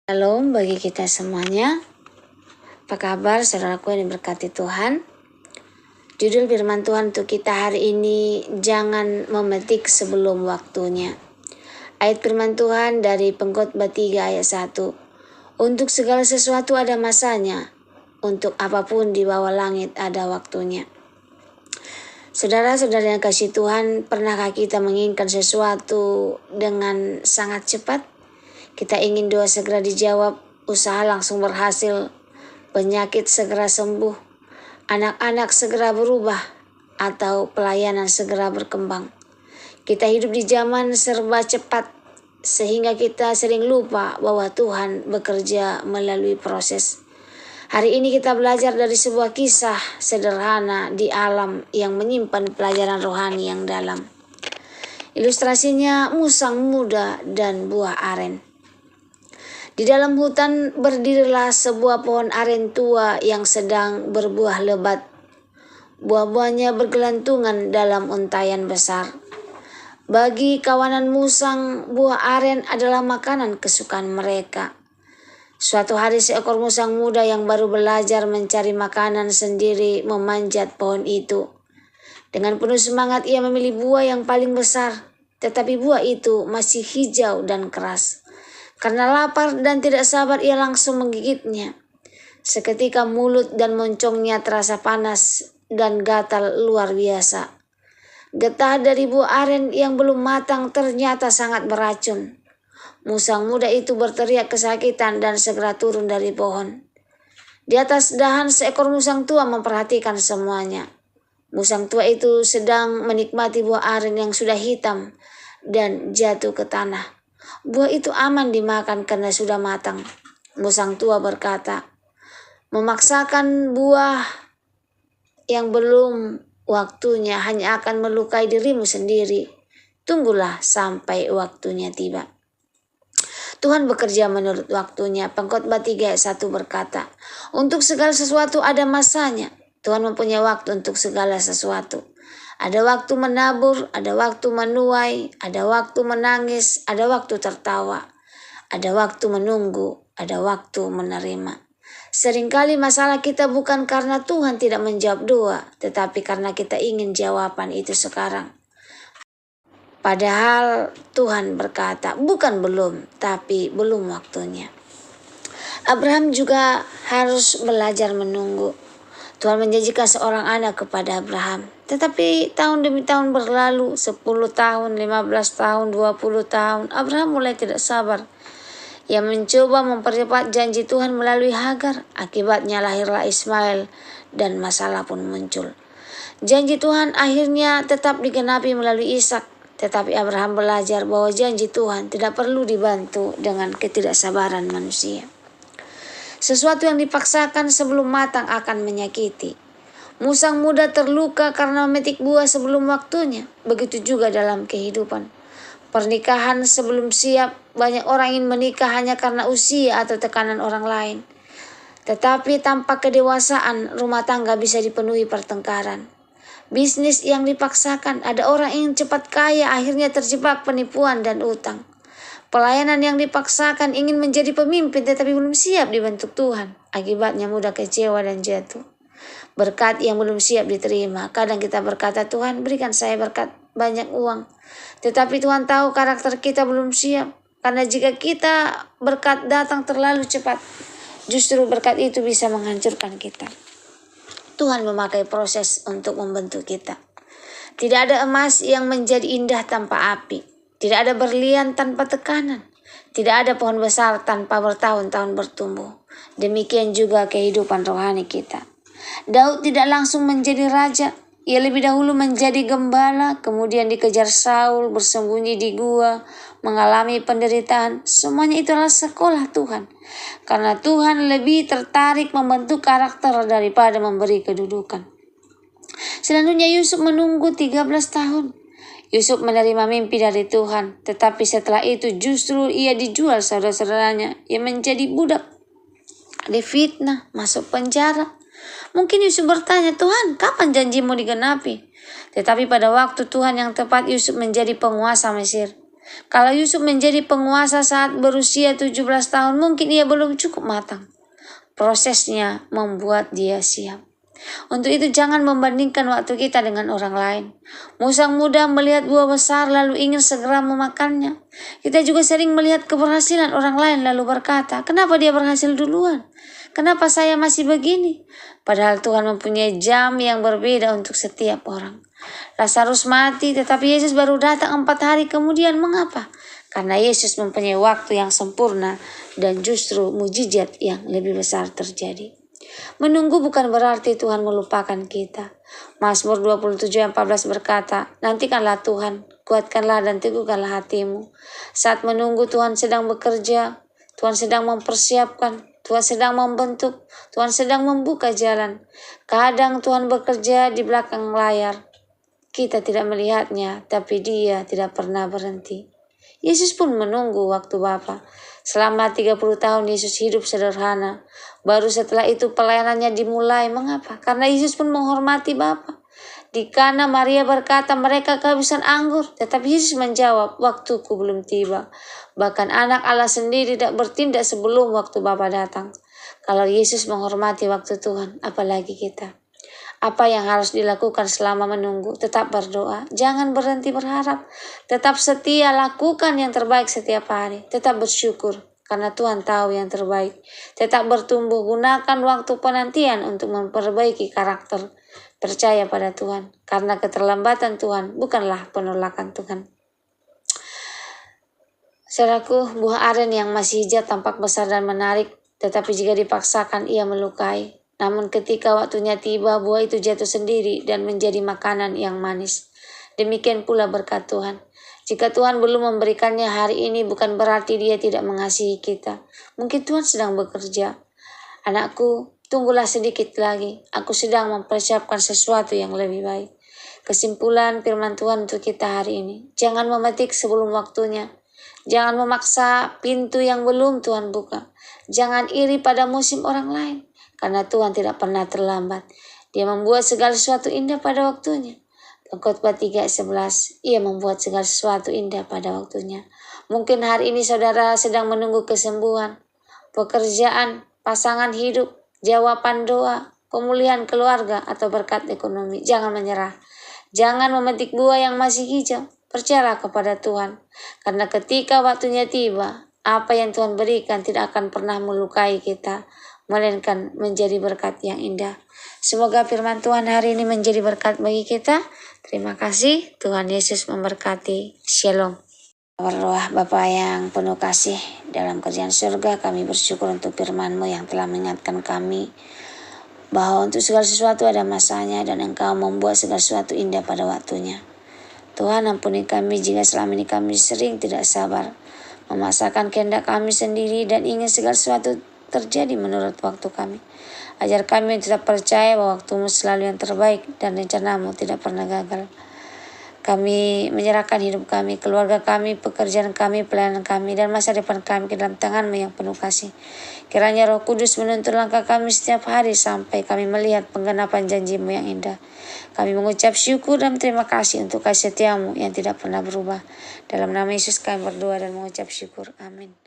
Shalom bagi kita semuanya. Apa kabar saudaraku yang diberkati Tuhan? Judul firman Tuhan untuk kita hari ini, jangan memetik sebelum waktunya. Ayat firman Tuhan dari Pengkhotbah 3 ayat 1. Untuk segala sesuatu ada masanya, untuk apapun di bawah langit ada waktunya. Saudara-saudara yang kasih Tuhan, pernahkah kita menginginkan sesuatu dengan sangat cepat? Kita ingin doa segera dijawab, usaha langsung berhasil, penyakit segera sembuh, anak-anak segera berubah, atau pelayanan segera berkembang. Kita hidup di zaman serba cepat, sehingga kita sering lupa bahwa Tuhan bekerja melalui proses. Hari ini kita belajar dari sebuah kisah sederhana di alam yang menyimpan pelajaran rohani yang dalam. Ilustrasinya musang muda dan buah aren. Di dalam hutan berdirilah sebuah pohon aren tua yang sedang berbuah lebat. Buah-buahnya bergelantungan dalam untaian besar. Bagi kawanan musang, buah aren adalah makanan kesukaan mereka. Suatu hari seekor musang muda yang baru belajar mencari makanan sendiri memanjat pohon itu. Dengan penuh semangat ia memilih buah yang paling besar, tetapi buah itu masih hijau dan keras. Karena lapar dan tidak sabar ia langsung menggigitnya. Seketika mulut dan moncongnya terasa panas dan gatal luar biasa. Getah dari buah aren yang belum matang ternyata sangat beracun. Musang muda itu berteriak kesakitan dan segera turun dari pohon. Di atas dahan seekor musang tua memperhatikan semuanya. Musang tua itu sedang menikmati buah aren yang sudah hitam dan jatuh ke tanah. Buah itu aman dimakan karena sudah matang. Musang tua berkata, memaksakan buah yang belum waktunya hanya akan melukai dirimu sendiri. Tunggulah sampai waktunya tiba. Tuhan bekerja menurut waktunya. Pengkhotbah 3 ayat 1 berkata, untuk segala sesuatu ada masanya. Tuhan mempunyai waktu untuk segala sesuatu. Ada waktu menabur, ada waktu menuai, ada waktu menangis, ada waktu tertawa, ada waktu menunggu, ada waktu menerima. Seringkali masalah kita bukan karena Tuhan tidak menjawab doa, tetapi karena kita ingin jawaban itu sekarang. Padahal Tuhan berkata, bukan belum, tapi belum waktunya. Abraham juga harus belajar menunggu. Tuhan menjanjikan seorang anak kepada Abraham. Tetapi tahun demi tahun berlalu, 10 tahun, 15 tahun, 20 tahun. Abraham mulai tidak sabar. Ia mencoba mempercepat janji Tuhan melalui Hagar. Akibatnya lahirlah Ismail dan masalah pun muncul. Janji Tuhan akhirnya tetap digenapi melalui Ishak. Tetapi Abraham belajar bahwa janji Tuhan tidak perlu dibantu dengan ketidaksabaran manusia. Sesuatu yang dipaksakan sebelum matang akan menyakiti. Musang muda terluka karena memetik buah sebelum waktunya. Begitu juga dalam kehidupan. Pernikahan sebelum siap, banyak orang ingin menikah hanya karena usia atau tekanan orang lain. Tetapi tanpa kedewasaan, rumah tangga bisa dipenuhi pertengkaran. Bisnis yang dipaksakan, ada orang ingin cepat kaya, akhirnya terjebak penipuan dan utang. Pelayanan yang dipaksakan ingin menjadi pemimpin tetapi belum siap dibentuk Tuhan. Akibatnya mudah kecewa dan jatuh. Berkat yang belum siap diterima. Kadang kita berkata, Tuhan berikan saya berkat banyak uang. Tetapi Tuhan tahu karakter kita belum siap. Karena jika kita berkat datang terlalu cepat, justru berkat itu bisa menghancurkan kita. Tuhan memakai proses untuk membentuk kita. Tidak ada emas yang menjadi indah tanpa api. Tidak ada berlian tanpa tekanan. Tidak ada pohon besar tanpa bertahun-tahun bertumbuh. Demikian juga kehidupan rohani kita. Daud tidak langsung menjadi raja. Ia lebih dahulu menjadi gembala, kemudian dikejar Saul, bersembunyi di gua, mengalami penderitaan. Semuanya itu adalah sekolah Tuhan. Karena Tuhan lebih tertarik membentuk karakter daripada memberi kedudukan. Selanjutnya Yusuf menunggu 13 tahun. Yusuf menerima mimpi dari Tuhan, tetapi setelah itu justru ia dijual saudara-saudaranya. Ia menjadi budak, difitnah, masuk penjara. Mungkin Yusuf bertanya, Tuhan, kapan janjimu digenapi? Tetapi pada waktu Tuhan yang tepat, Yusuf menjadi penguasa Mesir. Kalau Yusuf menjadi penguasa saat berusia 17 tahun, mungkin ia belum cukup matang. Prosesnya membuat dia siap. Untuk itu jangan membandingkan waktu kita dengan orang lain. Musang muda melihat buah besar lalu ingin segera memakannya. Kita juga sering melihat keberhasilan orang lain lalu berkata, kenapa dia berhasil duluan? Kenapa saya masih begini? Padahal Tuhan mempunyai jam yang berbeda untuk setiap orang. Lazarus mati tetapi Yesus baru datang 4 hari kemudian. Mengapa? Karena Yesus mempunyai waktu yang sempurna dan justru mujizat yang lebih besar terjadi. Menunggu bukan berarti Tuhan melupakan kita. Mazmur 27:14 berkata, nantikanlah Tuhan, kuatkanlah dan teguhkanlah hatimu. Saat menunggu Tuhan sedang bekerja, Tuhan sedang mempersiapkan, Tuhan sedang membentuk, Tuhan sedang membuka jalan. Kadang Tuhan bekerja di belakang layar. Kita tidak melihatnya, tapi Dia tidak pernah berhenti. Yesus pun menunggu waktu Bapa. Selama 30 tahun Yesus hidup sederhana. Baru setelah itu pelayanannya dimulai. Mengapa? Karena Yesus pun menghormati Bapa. Di Kana Maria berkata mereka kehabisan anggur. Tetapi Yesus menjawab, waktuku belum tiba. Bahkan anak Allah sendiri tidak bertindak sebelum waktu Bapa datang. Kalau Yesus menghormati waktu Tuhan, apalagi kita. Apa yang harus dilakukan selama menunggu? Tetap berdoa, jangan berhenti berharap. Tetap setia, lakukan yang terbaik setiap hari. Tetap bersyukur, karena Tuhan tahu yang terbaik. Tetap bertumbuh, gunakan waktu penantian untuk memperbaiki karakter. Percaya pada Tuhan, karena keterlambatan Tuhan bukanlah penolakan Tuhan. Saudaraku, buah aren yang masih hijau tampak besar dan menarik, tetapi jika dipaksakan ia melukai. Namun ketika waktunya tiba, buah itu jatuh sendiri dan menjadi makanan yang manis. Demikian pula berkat Tuhan. Jika Tuhan belum memberikannya hari ini, bukan berarti Dia tidak mengasihi kita. Mungkin Tuhan sedang bekerja. Anakku, tunggulah sedikit lagi. Aku sedang mempersiapkan sesuatu yang lebih baik. Kesimpulan firman Tuhan untuk kita hari ini. Jangan memetik sebelum waktunya. Jangan memaksa pintu yang belum Tuhan buka. Jangan iri pada musim orang lain. Karena Tuhan tidak pernah terlambat. Dia membuat segala sesuatu indah pada waktunya. Pengkhotbah 3:11, Ia membuat segala sesuatu indah pada waktunya. Mungkin hari ini saudara sedang menunggu kesembuhan, pekerjaan, pasangan hidup, jawaban doa, pemulihan keluarga, atau berkat ekonomi. Jangan menyerah. Jangan memetik buah yang masih hijau. Percayalah kepada Tuhan. Karena ketika waktunya tiba, apa yang Tuhan berikan tidak akan pernah melukai kita, melainkan menjadi berkat yang indah. Semoga firman Tuhan hari ini menjadi berkat bagi kita. Terima kasih. Tuhan Yesus memberkati. Shalom. Berdoa. Bapa yang penuh kasih dalam kerjaan surga, kami bersyukur untuk firman-Mu yang telah mengingatkan kami bahwa untuk segala sesuatu ada masanya dan Engkau membuat segala sesuatu indah pada waktunya. Tuhan, ampuni kami jika selama ini kami sering tidak sabar, memaksakan kehendak kami sendiri dan ingin segala sesuatu terjadi menurut waktu kami. Ajar kami tetap percaya bahwa waktu-Mu selalu yang terbaik dan rencana-Mu tidak pernah gagal. Kami menyerahkan hidup kami, keluarga kami, pekerjaan kami, pelayanan kami, dan masa depan kami ke dalam tangan-Mu yang penuh kasih. Kiranya Roh Kudus menuntun langkah kami setiap hari sampai kami melihat penggenapan janji-Mu yang indah. Kami mengucap syukur dan terima kasih untuk kasih setia-Mu yang tidak pernah berubah. Dalam nama Yesus kami berdoa dan mengucap syukur. Amin.